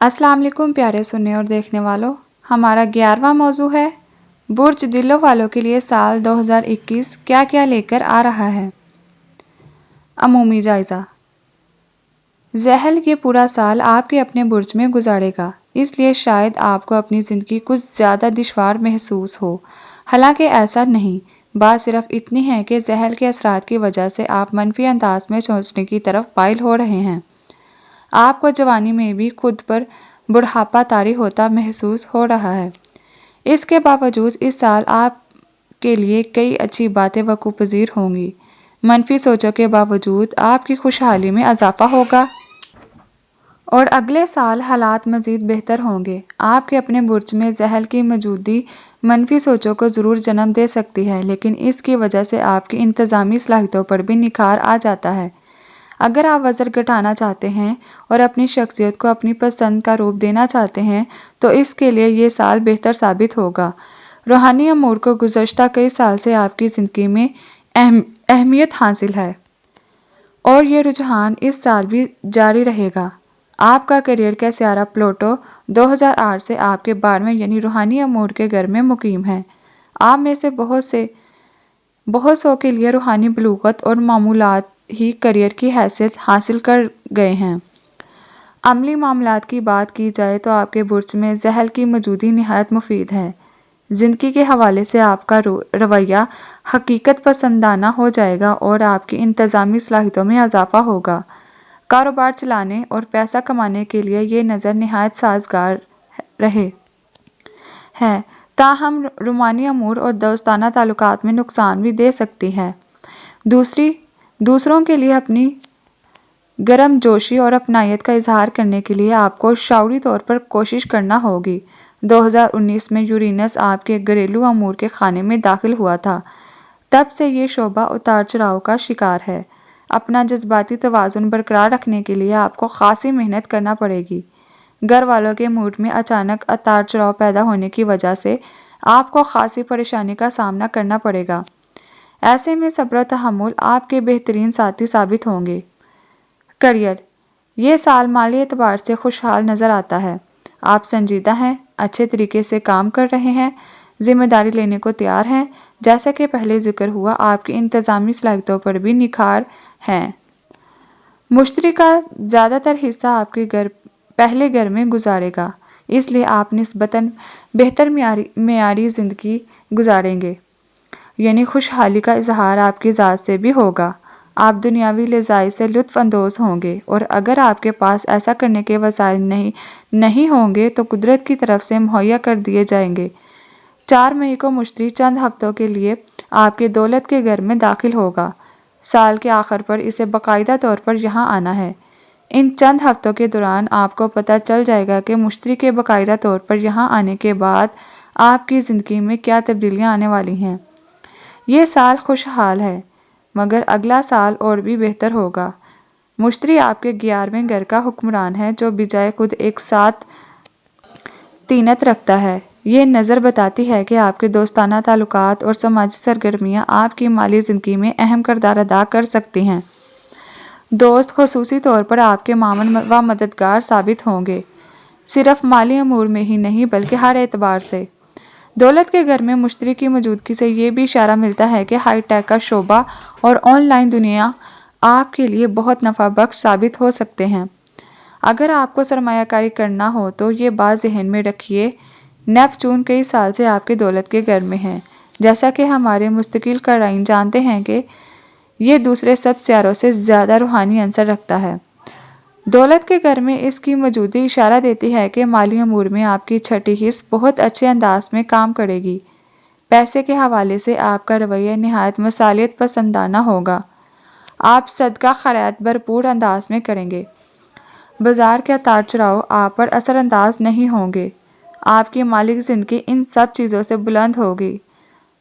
السلام علیکم پیارے سننے اور دیکھنے والوں، ہمارا 11واں موضوع ہے برج دلوں والوں کے لیے سال 2021 کیا کیا لے کر آ رہا ہے۔ عمومی جائزہ۔ ذیل یہ پورا سال آپ کے اپنے برج میں گزارے گا، اس لیے شاید آپ کو اپنی زندگی کچھ زیادہ دشوار محسوس ہو، حالانکہ ایسا نہیں۔ بات صرف اتنی ہے کہ ذیل کے اثرات کی وجہ سے آپ منفی انداز میں سوچنے کی طرف مائل ہو رہے ہیں۔ آپ کو جوانی میں بھی خود پر بڑھاپا طاری ہوتا محسوس ہو رہا ہے۔ اس کے باوجود اس سال آپ کے لیے کئی اچھی باتیں وقوع پذیر ہوں گی۔ منفی سوچوں کے باوجود آپ کی خوشحالی میں اضافہ ہوگا اور اگلے سال حالات مزید بہتر ہوں گے۔ آپ کے اپنے برج میں ذیل کی موجودگی منفی سوچوں کو ضرور جنم دے سکتی ہے، لیکن اس کی وجہ سے آپ کی انتظامی صلاحیتوں پر بھی نکھار آ جاتا ہے۔ اگر آپ وزن گھٹانا چاہتے ہیں اور اپنی شخصیت کو اپنی پسند کا روپ دینا چاہتے ہیں تو اس کے لیے یہ سال بہتر ثابت ہوگا۔ روحانی امور کو گزشتہ کئی سال سے آپ کی زندگی میں اہمیت حاصل ہے اور یہ رجحان اس سال بھی جاری رہے گا۔ آپ کا کیریئر کا سیارہ پلوٹو 2008 سے آپ کے 12ویں یعنی روحانی امور کے گھر میں مقیم ہے۔ آپ میں سے بہت سو کے لیے روحانی بلوغت اور معمولات ہی کیریئر کی حیثیت حاصل کر گئے ہیں۔ عملی معاملات کی بات کی جائے تو آپ کے برج میں ذیل کی موجودگی نہایت مفید ہے۔ زندگی کے حوالے سے آپ کا رویہ حقیقت پسندانہ ہو جائے گا اور آپ کی انتظامی صلاحیتوں میں اضافہ ہوگا۔ کاروبار چلانے اور پیسہ کمانے کے لیے یہ نظر نہایت سازگار رہے ہے، تاہم روحانی امور اور دوستانہ تعلقات میں نقصان بھی دے سکتی ہے۔ دوسروں کے لیے اپنی گرم جوشی اور اپنائیت کا اظہار کرنے کے لیے آپ کو شعوری طور پر کوشش کرنا ہوگی۔ 2019 میں یورینس آپ کے گھریلو امور کے خانے میں داخل ہوا تھا، تب سے یہ شعبہ اتار چڑھاؤ کا شکار ہے۔ اپنا جذباتی توازن برقرار رکھنے کے لیے آپ کو خاصی محنت کرنا پڑے گی۔ گھر والوں کے موڈ میں اچانک اتار چڑھاؤ پیدا ہونے کی وجہ سے آپ کو خاصی پریشانی کا سامنا کرنا پڑے گا۔ ایسے میں صبر و تحمل آپ کے بہترین ساتھی ثابت ہوں گے۔ کیریئر۔ یہ سال مالی اعتبار سے خوشحال نظر آتا ہے۔ آپ سنجیدہ ہیں، اچھے طریقے سے کام کر رہے ہیں، ذمہ داری لینے کو تیار ہیں۔ جیسا کہ پہلے ذکر ہوا، آپ کی انتظامی صلاحیتوں پر بھی نکھار ہے۔ مشتری کا زیادہ تر حصہ آپ کے پہلے گھر میں گزارے گا، اس لیے آپ نسبتاً بہتر معیاری زندگی گزاریں گے، یعنی خوشحالی کا اظہار آپ کی ذات سے بھی ہوگا۔ آپ دنیاوی لذائذ سے لطف اندوز ہوں گے اور اگر آپ کے پاس ایسا کرنے کے وسائل نہیں ہوں گے تو قدرت کی طرف سے مہیا کر دیے جائیں گے۔ 4 مئی کو مشتری چند ہفتوں کے لیے آپ کے دولت کے گھر میں داخل ہوگا۔ سال کے آخر پر اسے باقاعدہ طور پر یہاں آنا ہے۔ ان چند ہفتوں کے دوران آپ کو پتہ چل جائے گا کہ مشتری کے باقاعدہ طور پر یہاں آنے کے بعد آپ کی زندگی میں کیا تبدیلیاں آنے والی ہیں۔ یہ سال خوشحال ہے، مگر اگلا سال اور بھی بہتر ہوگا۔ مشتری آپ کے 11ویں گھر کا حکمران ہے، جو بجائے خود ایک ساتھ طینت رکھتا ہے۔ یہ نظر بتاتی ہے کہ آپ کے دوستانہ تعلقات اور سماجی سرگرمیاں آپ کی مالی زندگی میں اہم کردار ادا کر سکتی ہیں۔ دوست خصوصی طور پر آپ کے معاون و مددگار ثابت ہوں گے، صرف مالی امور میں ہی نہیں بلکہ ہر اعتبار سے۔ دولت کے گھر میں مشتری کی موجودگی سے یہ بھی اشارہ ملتا ہے کہ ہائی ٹیک کا شعبہ اور آن لائن دنیا آپ کے لیے بہت نفع بخش ثابت ہو سکتے ہیں۔ اگر آپ کو سرمایہ کاری کرنا ہو تو یہ بات ذہن میں رکھیے، نیپچون کئی سال سے آپ کے دولت کے گھر میں ہے، جیسا کہ ہمارے مستقل قارئین جانتے ہیں کہ یہ دوسرے سب سیاروں سے زیادہ روحانی عنصر رکھتا ہے۔ دولت کے گھر میں اس کی موجودگی اشارہ دیتی ہے کہ مالی امور میں آپ کی چھٹی حص بہت اچھے انداز میں کام کرے گی۔ پیسے کے حوالے سے آپ کا رویہ نہایت مصالحت پسندانہ ہوگا۔ آپ صدقہ خیرات بھرپور انداز میں کریں گے۔ بازار کے اتار چڑھاؤ آپ پر اثر انداز نہیں ہوں گے۔ آپ کی مالی زندگی ان سب چیزوں سے بلند ہوگی۔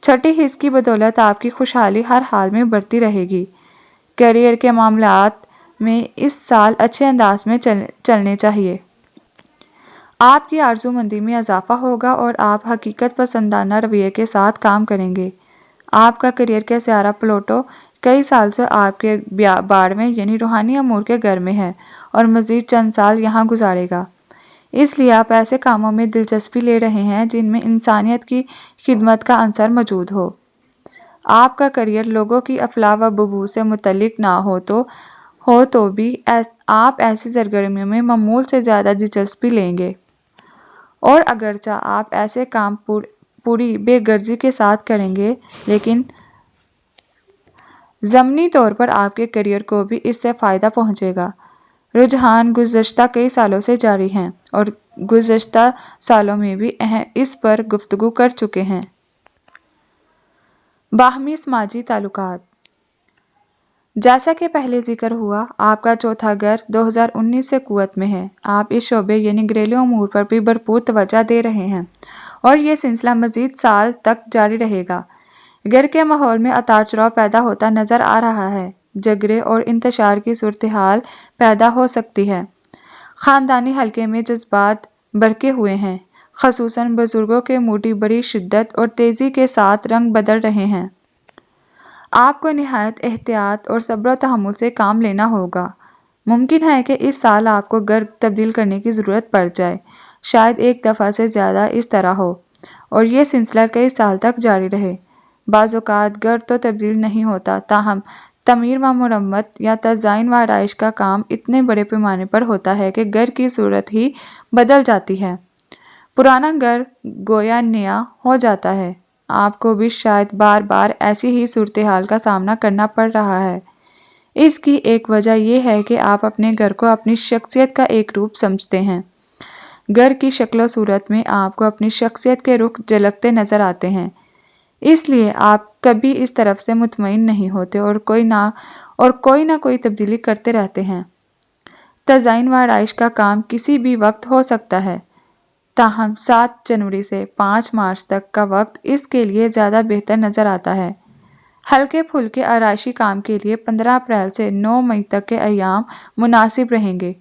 چھٹی حص کی بدولت آپ کی خوشحالی ہر حال میں بڑھتی رہے گی۔ کیریئر کے معاملات میں اس سال اچھے انداز میں چلنے چاہیے۔ آپ کی آرزومندی میں اضافہ ہوگا اور آپ حقیقت پسندانہ رویے کے ساتھ کام کریں گے۔ آپ کا کیریئر کا سیارہ پلوٹو کئی سال سے آپ کے 12ویں یعنی روحانی امور کے گھر میں ہے اور مزید چند سال یہاں گزارے گا۔ اس لیے آپ ایسے کاموں میں دلچسپی لے رہے ہیں جن میں انسانیت کی خدمت کا عنصر موجود ہو۔ آپ کا کیریئر لوگوں کی افلاح و بہبود سے متعلق نہ ہو تو بھی آپ ایسی سرگرمیوں میں معمول سے زیادہ دلچسپی لیں گے، اور اگرچہ آپ ایسے کام پوری بے غرضی کے ساتھ کریں گے، لیکن ضمنی طور پر آپ کے کیریئر کو بھی اس سے فائدہ پہنچے گا۔ رجحان گزشتہ کئی سالوں سے جاری ہیں اور گزشتہ سالوں میں بھی اس پر گفتگو کر چکے ہیں۔ باہمی سماجی تعلقات، جیسا کہ پہلے ذکر ہوا، آپ کا چوتھا گھر 2019 سے قوت میں ہے۔ آپ اس شعبے یعنی گھریلو امور پر بھی بھرپور توجہ دے رہے ہیں اور یہ سلسلہ مزید سال تک جاری رہے گا۔ گھر کے ماحول میں اتار چڑھاؤ پیدا ہوتا نظر آ رہا ہے، جھگڑے اور انتشار کی صورتحال پیدا ہو سکتی ہے۔ خاندانی حلقے میں جذبات بھڑکے ہوئے ہیں، خصوصاً بزرگوں کے موڈی بڑی شدت اور تیزی کے ساتھ رنگ بدل رہے ہیں۔ آپ کو نہایت احتیاط اور صبر و تحمل سے کام لینا ہوگا۔ ممکن ہے کہ اس سال آپ کو گھر تبدیل کرنے کی ضرورت پڑ جائے، شاید ایک دفعہ سے زیادہ اس طرح ہو، اور یہ سلسلہ کئی سال تک جاری رہے۔ بعض اوقات گھر تو تبدیل نہیں ہوتا، تاہم تعمیر و مرمت یا تزئین و آرائش کا کام اتنے بڑے پیمانے پر ہوتا ہے کہ گھر کی صورت ہی بدل جاتی ہے، پرانا گھر گویا نیا ہو جاتا ہے۔ آپ کو بھی شاید بار بار ایسی ہی صورتحال کا سامنا کرنا پڑ رہا ہے۔ اس کی ایک وجہ یہ ہے کہ آپ اپنے گھر کو اپنی شخصیت کا ایک روپ سمجھتے ہیں۔ گھر کی شکل و صورت میں آپ کو اپنی شخصیت کے رخ جھلکتے نظر آتے ہیں، اس لیے آپ کبھی اس طرف سے مطمئن نہیں ہوتے اور کوئی نہ کوئی تبدیلی کرتے رہتے ہیں۔ تزئین و آرائش کا کام کسی بھی وقت ہو سکتا ہے، تاہم 7 جنوری سے 5 مارچ تک کا وقت اس کے لیے زیادہ بہتر نظر آتا ہے۔ ہلکے پھلکے آرائشی کام کے لیے 15 اپریل سے 9 مئی تک کے ایام مناسب رہیں گے۔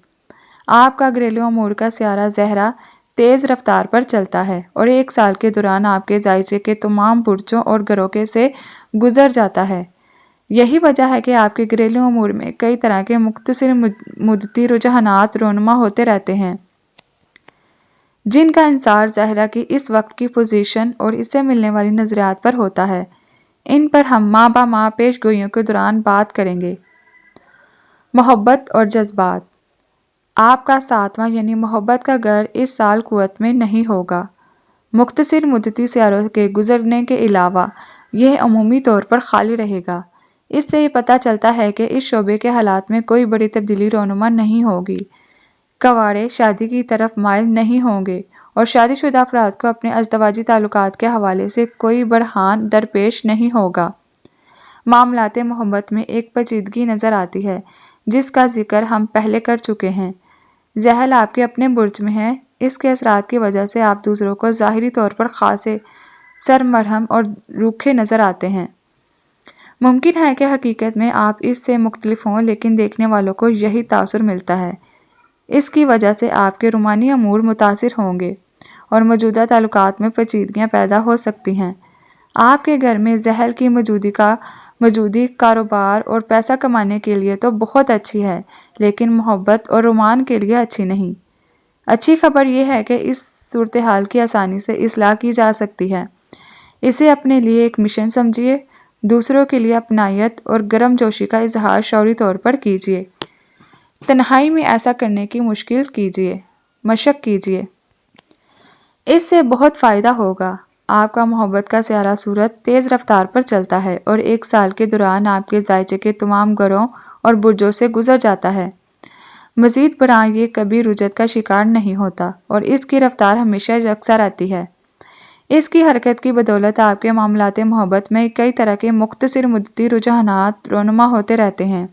آپ کا گھریلو امور کا سیارہ زہرہ تیز رفتار پر چلتا ہے اور ایک سال کے دوران آپ کے ذائچے کے تمام برجوں اور گروہ سے گزر جاتا ہے۔ یہی وجہ ہے کہ آپ کے گھریلو امور میں کئی طرح کے مختصر مدتی رجحانات رونما ہوتے رہتے ہیں، جن کا انحصار زہرہ کی اس وقت کی پوزیشن اور اس سے ملنے والی نظریات پر ہوتا ہے۔ ان پر ہم ماہ بہ ماہ پیش گوئیوں کے دوران بات کریں گے۔ محبت اور جذبات، آپ کا 7واں یعنی محبت کا گھر اس سال قوت میں نہیں ہوگا۔ مختصر مدتی سیاروں کے گزرنے کے علاوہ یہ عمومی طور پر خالی رہے گا۔ اس سے یہ پتہ چلتا ہے کہ اس شعبے کے حالات میں کوئی بڑی تبدیلی رونما نہیں ہوگی۔ کنوارے شادی کی طرف مائل نہیں ہوں گے اور شادی شدہ افراد کو اپنے ازدواجی تعلقات کے حوالے سے کوئی بحران درپیش نہیں ہوگا۔ معاملات محبت میں ایک پیچیدگی نظر آتی ہے جس کا ذکر ہم پہلے کر چکے ہیں۔ زحل آپ کے اپنے برج میں ہے، اس کے اثرات کی وجہ سے آپ دوسروں کو ظاہری طور پر خاصے سرمرہم اور روکھے نظر آتے ہیں۔ ممکن ہے کہ حقیقت میں آپ اس سے مختلف ہوں، لیکن دیکھنے والوں کو یہی تاثر ملتا ہے۔ اس کی وجہ سے آپ کے رومانی امور متاثر ہوں گے اور موجودہ تعلقات میں پیچیدگیاں پیدا ہو سکتی ہیں۔ آپ کے گھر میں زحل کی موجودی کاروبار اور پیسہ کمانے کے لیے تو بہت اچھی ہے، لیکن محبت اور رومان کے لیے اچھی نہیں۔ اچھی خبر یہ ہے کہ اس صورتحال کی آسانی سے اصلاح کی جا سکتی ہے۔ اسے اپنے لیے ایک مشن سمجھیے، دوسروں کے لیے اپنائیت اور گرم جوشی کا اظہار شعوری طور پر کیجیے۔ تنہائی میں ایسا کرنے کی مشق کیجیے، اس سے بہت فائدہ ہوگا۔ آپ کا محبت کا سیارہ سورج تیز رفتار پر چلتا ہے اور ایک سال کے دوران آپ کے ذائچے کے تمام گروہوں اور برجوں سے گزر جاتا ہے۔ مزید برآں یہ کبھی رجت کا شکار نہیں ہوتا اور اس کی رفتار ہمیشہ یکساں رہتی ہے۔ اس کی حرکت کی بدولت آپ کے معاملات محبت میں کئی طرح کے مختصر مدتی رجحانات رونما ہوتے رہتے ہیں،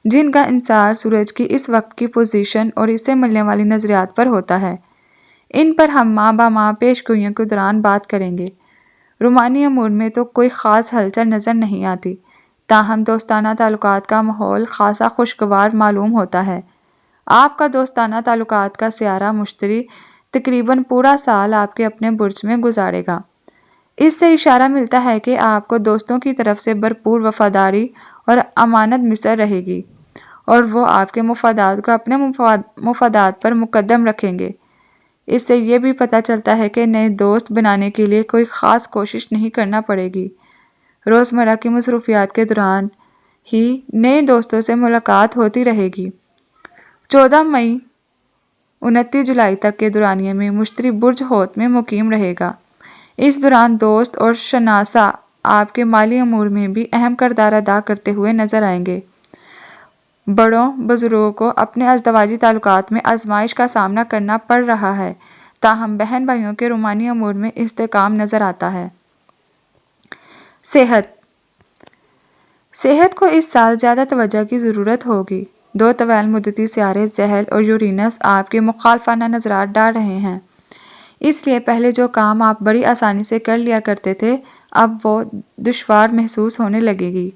جن کا انحصار سورج کی اس وقت کی پوزیشن اور اس سے ملنے والی نظریات پر ہوتا ہے۔ ان پر ہم ماہ بہ ماہ پیش گوئیوں کے دوران بات کریں گے۔ رومانی امور میں تو کوئی خاص ہلچل نظر نہیں آتی، تاہم دوستانہ تعلقات کا ماحول خاصا خوشگوار معلوم ہوتا ہے۔ آپ کا دوستانہ تعلقات کا سیارہ مشتری تقریباً پورا سال آپ کے اپنے برج میں گزارے گا۔ اس سے اشارہ ملتا ہے کہ آپ کو دوستوں کی طرف سے بھرپور وفاداری اور امانت میسر رہے گی اور وہ آپ کے مفادات کو اپنے مفادات پر مقدم رکھیں گے۔ اس سے یہ بھی پتہ چلتا ہے کہ نئے دوست بنانے کے لیے کوئی خاص کوشش نہیں کرنا پڑے گی۔ روزمرہ کی مصروفیات کے دوران ہی نئے دوستوں سے ملاقات ہوتی رہے گی۔ 14 مئی 29 جولائی تک کے دورانیے میں مشتری برج حوت میں مقیم رہے گا۔ اس دوران دوست اور شناسا آپ کے مالی امور میں بھی اہم کردار ادا کرتے ہوئے نظر آئیں گے۔ بڑوں بزرگوں کو اپنے ازدواجی تعلقات میں آزمائش کا سامنا کرنا پڑ رہا ہے، تاہم بہن بھائیوں کے رومانی امور میں استحکام نظر آتا ہے۔ صحت کو اس سال زیادہ توجہ کی ضرورت ہوگی۔ 2 طویل مدتی سیارے زحل اور یورینس آپ کے مخالفانہ نظرات ڈال رہے ہیں، اس لیے پہلے جو کام آپ بڑی آسانی سے کر لیا کرتے تھے اب وہ دشوار محسوس ہونے لگے گی۔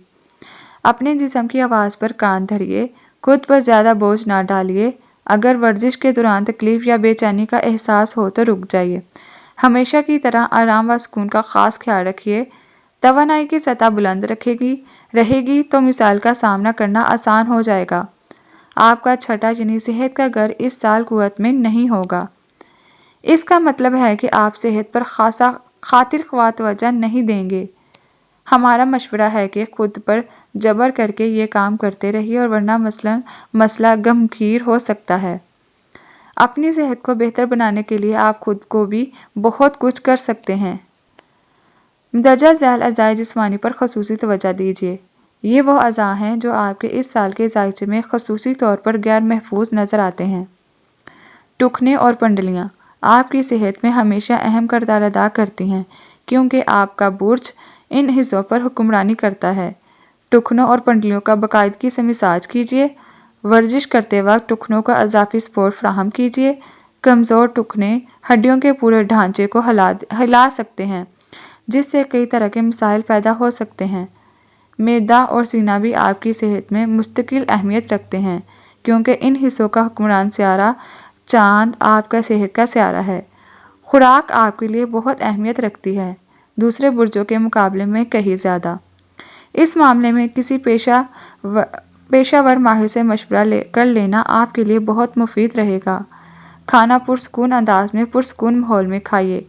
اپنے جسم کی آواز پر کان دھریے، خود پر زیادہ بوجھ نہ ڈالیے۔ اگر ورزش کے دوران تکلیف یا بے چینی کا احساس ہو تو رک جائیے۔ ہمیشہ کی طرح آرام و سکون کا خاص خیال رکھیے۔ توانائی کی سطح بلند رہے گی تو مثال کا سامنا کرنا آسان ہو جائے گا۔ آپ کا چھٹا یعنی صحت کا گھر اس سال قوت میں نہیں ہوگا۔ اس کا مطلب ہے کہ آپ صحت پر خاطر خواہ توجہ نہیں دیں گے۔ ہمارا مشورہ ہے کہ خود پر جبر کر کے یہ کام کرتے رہیے اور ورنہ مسئلہ گمگیر ہو سکتا ہے۔ اپنی صحت کو بہتر بنانے کے لیے آپ خود کو بھی بہت کچھ کر سکتے ہیں۔ مندرجہ ذیل اعضائے جسمانی پر خصوصی توجہ دیجیے۔ یہ وہ اعضاء ہیں جو آپ کے اس سال کے ذائقے میں خصوصی طور پر غیر محفوظ نظر آتے ہیں۔ ٹخنے اور پنڈلیاں آپ کی صحت میں ہمیشہ اہم کردار ادا کرتی ہیں کیونکہ آپ کا برج ان حصوں پر حکمرانی کرتا ہے۔ ٹخنوں اور پنڈلیوں کا باقاعدگی سے مساج کیجیے۔ ورزش کرتے وقت ٹخنوں کا اضافی سپورٹ فراہم کیجیے۔ کمزور ٹخنے ہڈیوں کے پورے ڈھانچے کو ہلا سکتے ہیں، جس سے کئی طرح کے مسائل پیدا ہو سکتے ہیں۔ معدہ اور سینہ بھی آپ کی صحت میں مستقل اہمیت رکھتے ہیں کیونکہ ان حصوں کا حکمران سیارہ چاند آپ کا صحت کا سیارہ ہے۔ خوراک آپ کے لیے بہت اہمیت رکھتی ہے، دوسرے برجوں کے مقابلے میں کہیں زیادہ۔ اس معاملے میں کسی پیشہ ور ماہر سے مشورہ کر لینا آپ کے لیے بہت مفید رہے گا۔ کھانا پرسکون انداز میں پرسکون ماحول میں کھائیے۔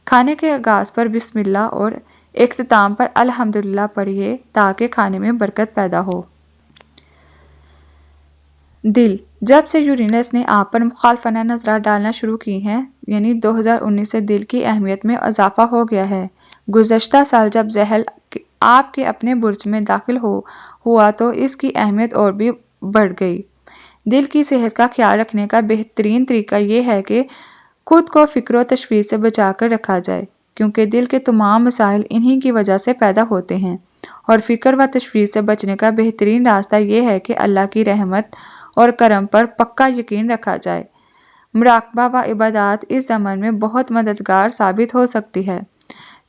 کھانے کے آغاز پر بسم اللہ اور اختتام پر الحمدللہ پڑھیے تاکہ کھانے میں برکت پیدا ہو۔ دل جب سے یورینس نے آپ پر مخالفانہ نظرات ڈالنا شروع کی ہیں یعنی 2019 سے دل کی اہمیت میں اضافہ ہو گیا ہے۔ گزشتہ سال جب زحل آپ کے اپنے برج میں داخل ہوا تو اس کی اہمیت اور بھی بڑھ گئی۔ دل کی صحت کا خیال رکھنے کا بہترین طریقہ یہ ہے کہ خود کو فکر و تشویش سے بچا کر رکھا جائے کیونکہ دل کے تمام مسائل انہی کی وجہ سے پیدا ہوتے ہیں، اور فکر و تشویش سے بچنے کا بہترین راستہ یہ ہے کہ اللہ کی رحمت اور کرم پر پکا یقین رکھا جائے۔ مراقبہ و عبادات اس زمن میں بہت مددگار ثابت ہو سکتی ہے۔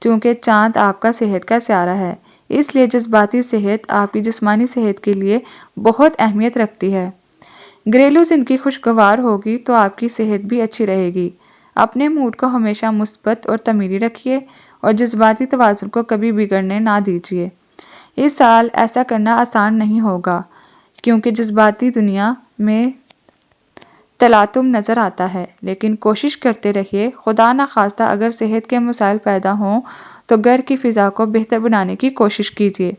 چونکہ چاند آپ کا صحت کا سیارہ ہے، اس لیے جذباتی صحت آپ کی جسمانی صحت کے لیے بہت اہمیت رکھتی ہے۔ گھریلو زندگی خوشگوار ہوگی تو آپ کی صحت بھی اچھی رہے گی۔ اپنے موڈ کو ہمیشہ مثبت اور تعمیری رکھیے اور جذباتی توازن کو کبھی بگڑنے نہ دیجیے۔ اس سال ایسا کرنا آسان نہیں ہوگا کیونکہ جذباتی دنیا میں تلاطم نظر آتا ہے، لیکن کوشش کرتے رہیے۔ خدا نخواستہ اگر صحت کے مسائل پیدا ہوں تو گھر کی فضا کو بہتر بنانے کی کوشش کیجیے۔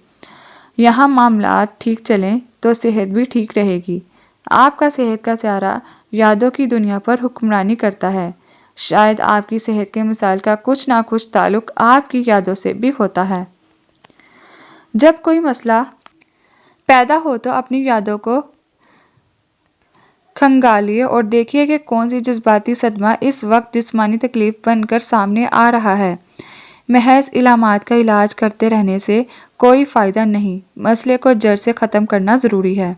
یہاں معاملات ٹھیک چلیں تو صحت بھی ٹھیک رہے گی۔ آپ کا صحت کا سیارہ یادوں کی دنیا پر حکمرانی کرتا ہے۔ شاید آپ کی صحت کے مسائل کا کچھ نہ کچھ تعلق آپ کی یادوں سے بھی ہوتا ہے۔ جب کوئی مسئلہ پیدا ہو تو اپنی یادوں کو کھنگالیے اور دیکھیے کہ کون سی جذباتی صدمہ اس وقت جسمانی تکلیف بن کر سامنے آ رہا ہے۔ محض علامات کا علاج کرتے رہنے سے کوئی فائدہ نہیں، مسئلے کو جڑ سے ختم کرنا ضروری ہے۔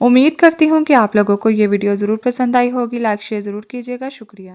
امید کرتی ہوں کہ آپ لوگوں کو یہ ویڈیو ضرور پسند آئی ہوگی۔ لائک شیئر ضرور کیجیے گا۔ شکریہ۔